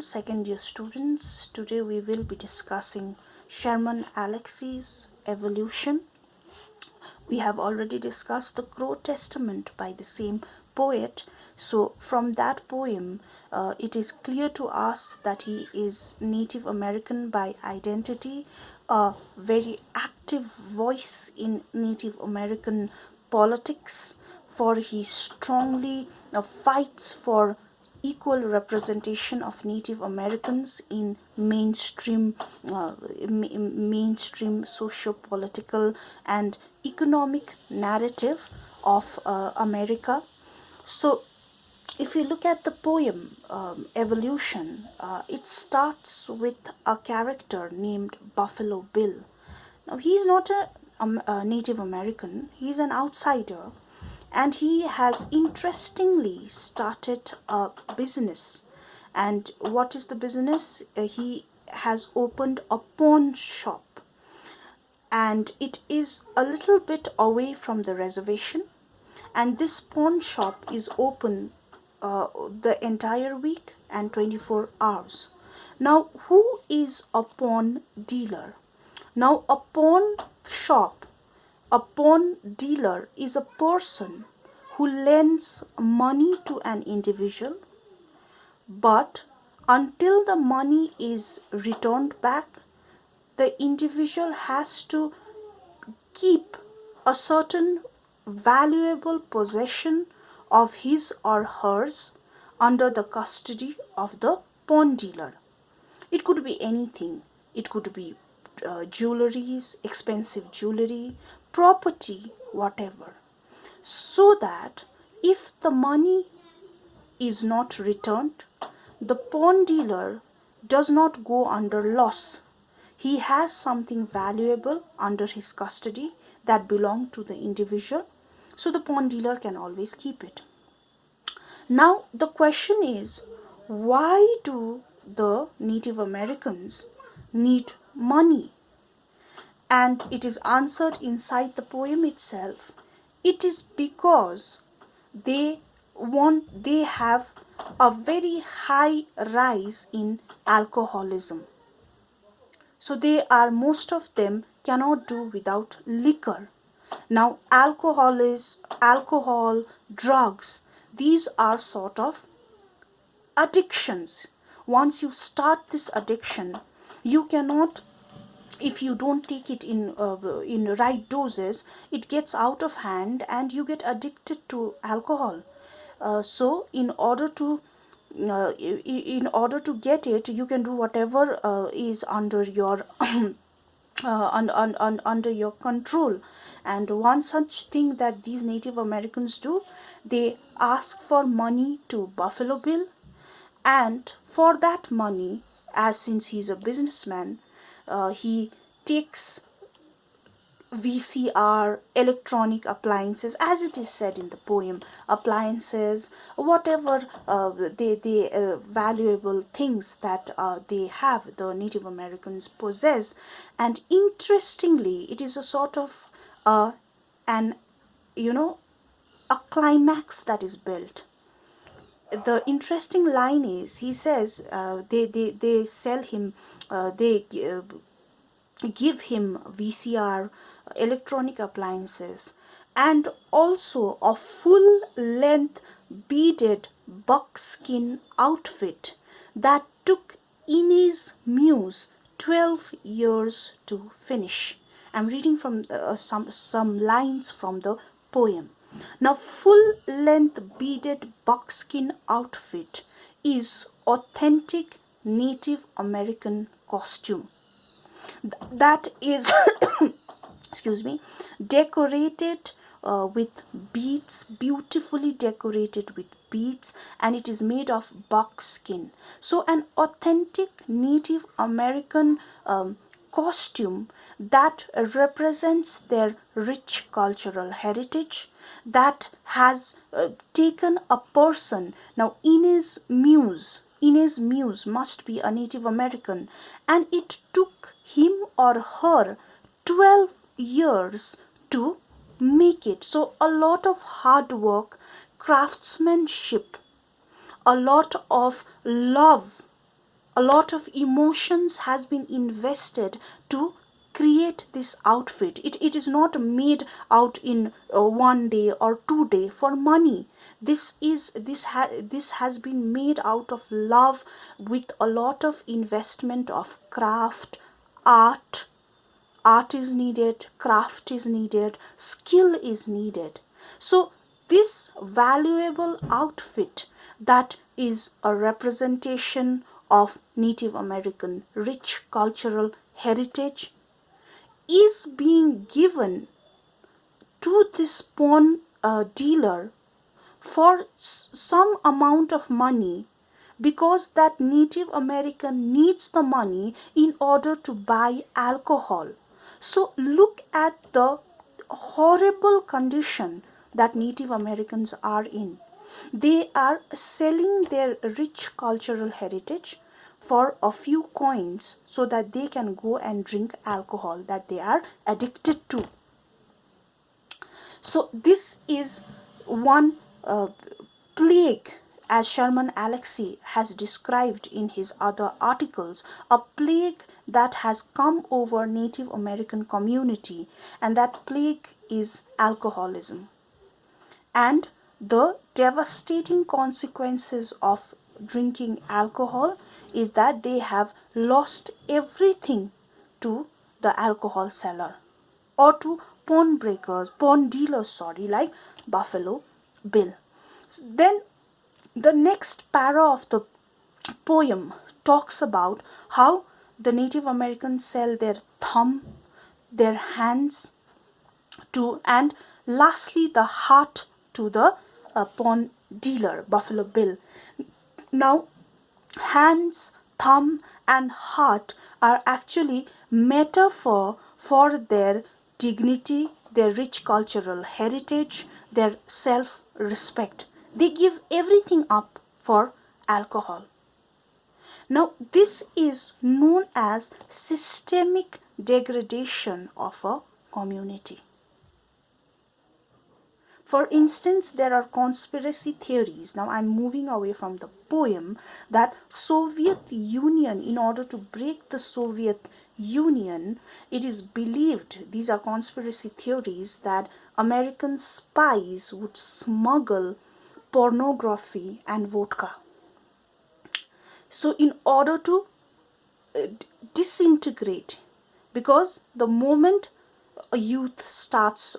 second year students. Today we will be discussing Sherman Alexie's Evolution. We have already discussed the Crow Testament by the same poet. So from that poem, it is clear to us that he is Native American by identity, a very active voice in Native American politics, for he strongly fights for equal representation of Native Americans in mainstream socio-political and economic narrative of America. So if you look at the poem Evolution, it starts with a character named Buffalo Bill. Now he's not a Native American, he's an outsider, and he has interestingly started a business. And what is the business? He has opened a pawn shop, and it is a little bit away from the reservation, and this pawn shop is open the entire week and 24 hours. Now who is a pawn dealer? Now a pawn shop, a pawn dealer is a person who lends money to an individual, but until the money is returned back, the individual has to keep a certain valuable possession of his or hers under the custody of the pawn dealer. It could be anything. It could be jewelries, expensive jewelry, property, whatever. So that if the money is not returned, the pawn dealer does not go under loss. He has something valuable under his custody that belong to the individual, so the pawn dealer can always keep it. Now the question is, why do the Native Americans need money? And it is answered inside the poem itself. It is because they have a very high rise in alcoholism. So most of them cannot do without liquor. Now alcohol, drugs, these are sort of addictions. Once you start this addiction, you cannot, if you don't take it in right doses, it gets out of hand and you get addicted to alcohol. So in order to get it, you can do whatever is under your under your control. And one such thing that these Native Americans do, they ask for money to Buffalo Bill, and for that money, as since he's a businessman, he takes VCR, electronic appliances, as it is said in the poem, appliances, whatever valuable things that they have, the Native Americans possess. And interestingly, it is a sort of a climax that is built. The interesting line is, he says, they sell him, they give him VCR, electronic appliances, and also a full length beaded buckskin outfit that took Inez Muse 12 years to finish. I'm reading from some lines from the poem. Now, full length beaded buckskin outfit is authentic Native American costume. That is decorated with beads, beautifully decorated with beads, and it is made of buckskin. So an authentic Native American costume that represents their rich cultural heritage, that has taken a person. Now Inez Muse must be a Native American, and it took him or her 12 years to make it. So a lot of hard work, craftsmanship, a lot of love a lot of emotions has been invested to create this outfit. It is not made out in 1 day or 2 day for money. This has been made out of love, with a lot of investment of craft, art. Art is needed, craft is needed, skill is needed. So this valuable outfit, that is a representation of Native American rich cultural heritage, is being given to this pawn dealer for some amount of money, because that Native American needs the money in order to buy alcohol. So look at the horrible condition that Native Americans are in. They are selling their rich cultural heritage for a few coins so that they can go and drink alcohol that they are addicted to. So this is one plague, as Sherman Alexie has described in his other articles, a plague that has come over Native American community, and that plague is alcoholism. And the devastating consequences of drinking alcohol is that they have lost everything to the alcohol seller, or to pawn dealers, like Buffalo Bill. Then the next para of the poem talks about how the Native Americans sell their thumb, their hands to, and lastly the heart to the pawn dealer, Buffalo Bill. Now, hands, thumb, and heart are actually metaphor for their dignity, their rich cultural heritage, their self-respect. They give everything up for alcohol. Now, this is known as systemic degradation of a community. For instance, there are conspiracy theories. Now I'm moving away from the poem, that Soviet Union, in order to break the Soviet Union, it is believed, these are conspiracy theories, that American spies would smuggle pornography and vodka. So in order to disintegrate, because the moment a youth starts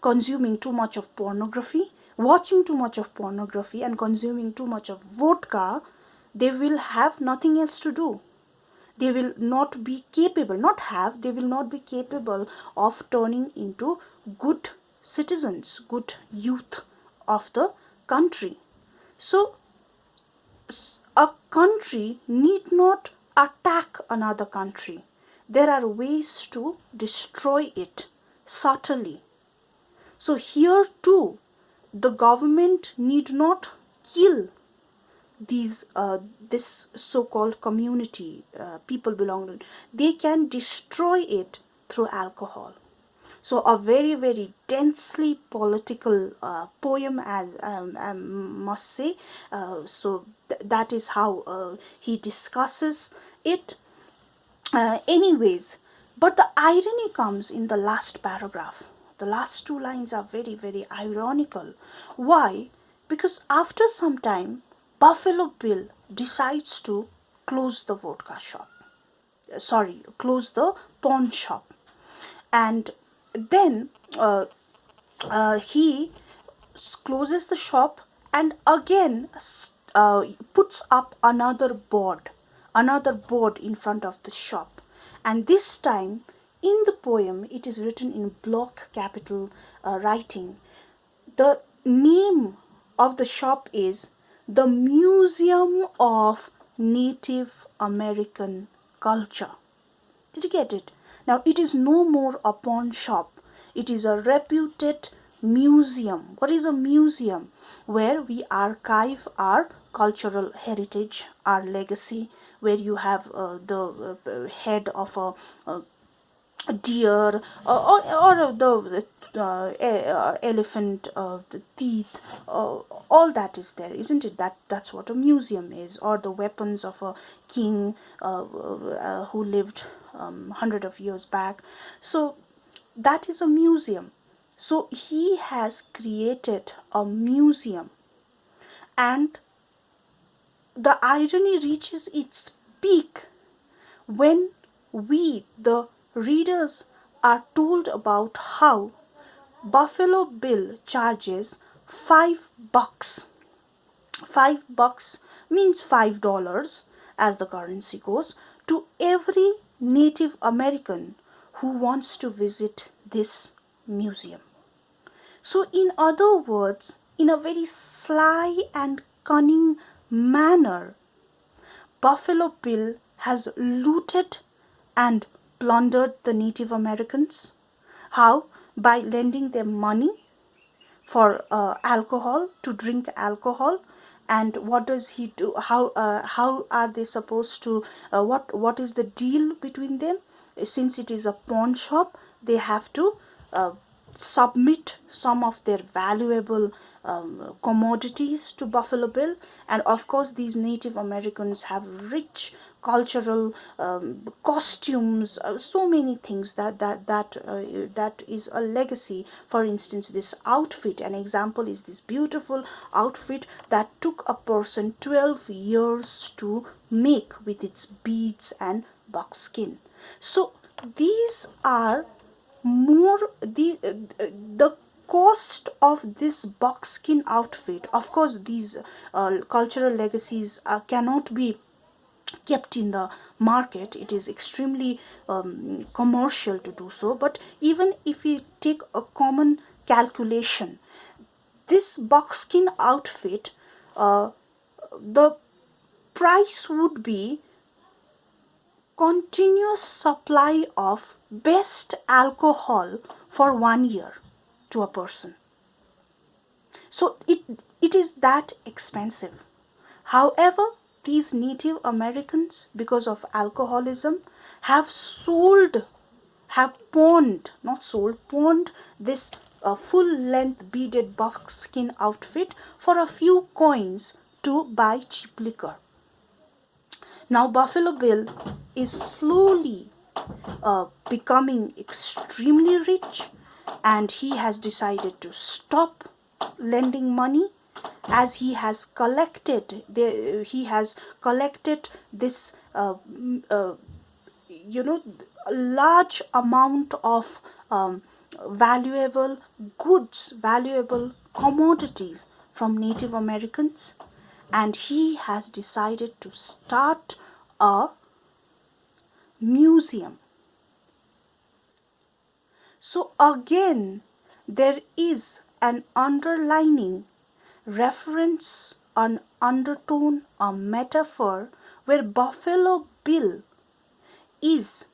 consuming too much of pornography, watching too much of pornography, and consuming too much of vodka, they will have nothing else to do. They will not be capable, they will not be capable of turning into good citizens, good youth of the country. So, a country need not attack another country. There are ways to destroy it subtly. So here too, the government need not kill this so-called community, people belonging. They can destroy it through alcohol. So a very, very densely political poem, as I must say. So that is how he discusses it. Anyways, but the irony comes in the last paragraph. The last two lines are very, very ironical. Why? Because after some time, Buffalo Bill decides to close the vodka shop. Close the pawn shop. And then he closes the shop and again puts up another board in front of the shop. And this time in the poem, it is written in block capital writing. The name of the shop is the Museum of Native American Culture. Did you get it? Now it is no more a pawn shop. It is a reputed museum. What is a museum? Where we archive our cultural heritage, our legacy, where you have the head of a deer, or the elephant, the teeth, all that is there, isn't it? That's what a museum is. Or the weapons of a king who lived hundred of years back. So that is a museum. So he has created a museum, and the irony reaches its peak when we, the readers, are told about how Buffalo Bill charges $5. $5 means $5 as the currency goes, to every Native American who wants to visit this museum. So, in other words, in a very sly and cunning manner, Buffalo Bill has looted and plundered the Native Americans. How? By lending them money for alcohol, to drink alcohol. And what does he do? How are they supposed to, what is the deal between them? Since it is a pawn shop, they have to uh, submit some of their valuable commodities to Buffalo Bill. And of course, these Native Americans have rich cultural costumes, so many things that is a legacy. For instance, this outfit, an example is this beautiful outfit that took a person 12 years to make, with its beads and buckskin. So these are more the cost of this buckskin outfit. Of course, these cultural legacies cannot be kept in the market. It is extremely commercial to do so. But even if we take a common calculation, this buckskin outfit, the price would be continuous supply of best alcohol for 1 year to a person. So it is that expensive. However, these Native Americans, because of alcoholism, have sold, have pawned, not sold, pawned this full length beaded buckskin outfit for a few coins to buy cheap liquor. Now, Buffalo Bill is slowly becoming extremely rich, and he has decided to stop lending money, as he has collected this a large amount of valuable goods, valuable commodities from Native Americans, and he has decided to start a museum. So again, there is an underlining reference, an undertone, a metaphor, where Buffalo Bill is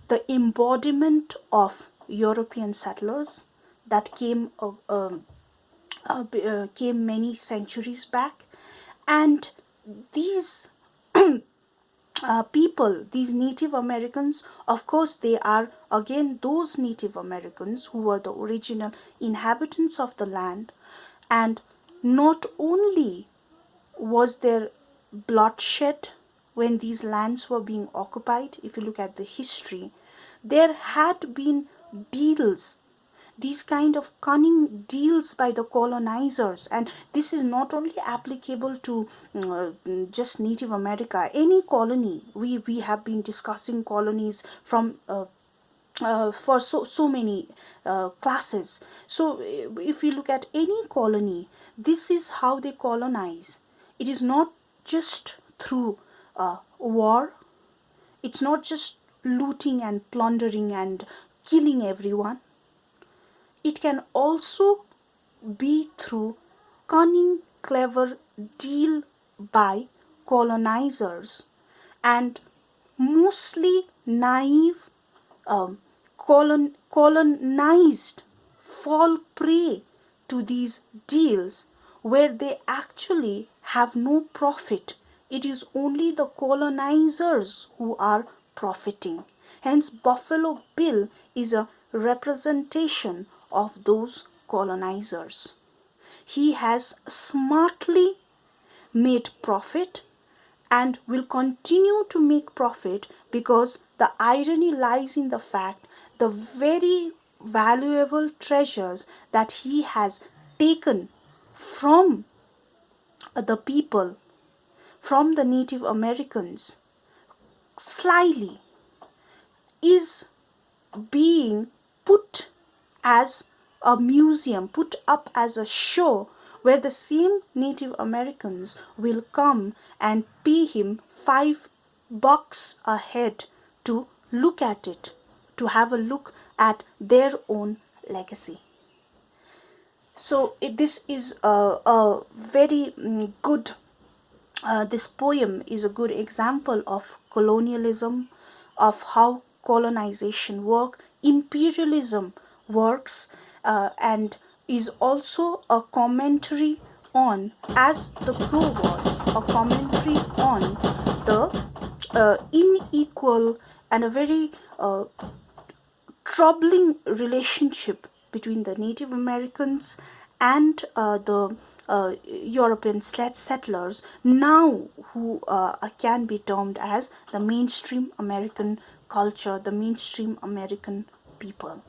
the embodiment of European settlers that came many centuries back. And these people, these Native Americans, of course, they are again those Native Americans who were the original inhabitants of the land. And not only was there bloodshed when these lands were being occupied, if you look at the history, there had been deals, these kind of cunning deals by the colonizers. And this is not only applicable to just Native America, any colony. We have been discussing colonies from for so many classes. So if you look at any colony, this is how they colonize. It is not just through war. It's not just looting and plundering and killing everyone. It can also be through cunning, clever deal by colonizers, and mostly naive colonized fall prey to these deals, where they actually have no profit. It is only the colonizers who are profiting. Hence, Buffalo Bill is a representation of those colonizers. He has smartly made profit and will continue to make profit, because the irony lies in the fact the very valuable treasures that he has taken from the people, from the Native Americans, slyly is being put as a museum, put up as a show, where the same Native Americans will come and pay him $5 a head to look at it, to have a look at their own legacy. So this is a very good, this poem is a good example of colonialism, of how colonization imperialism works, and is also a commentary on, as the Crow was, a commentary on the unequal and a very troubling relationship between the Native Americans and the European settlers, now who can be termed as the mainstream American culture, the mainstream American people.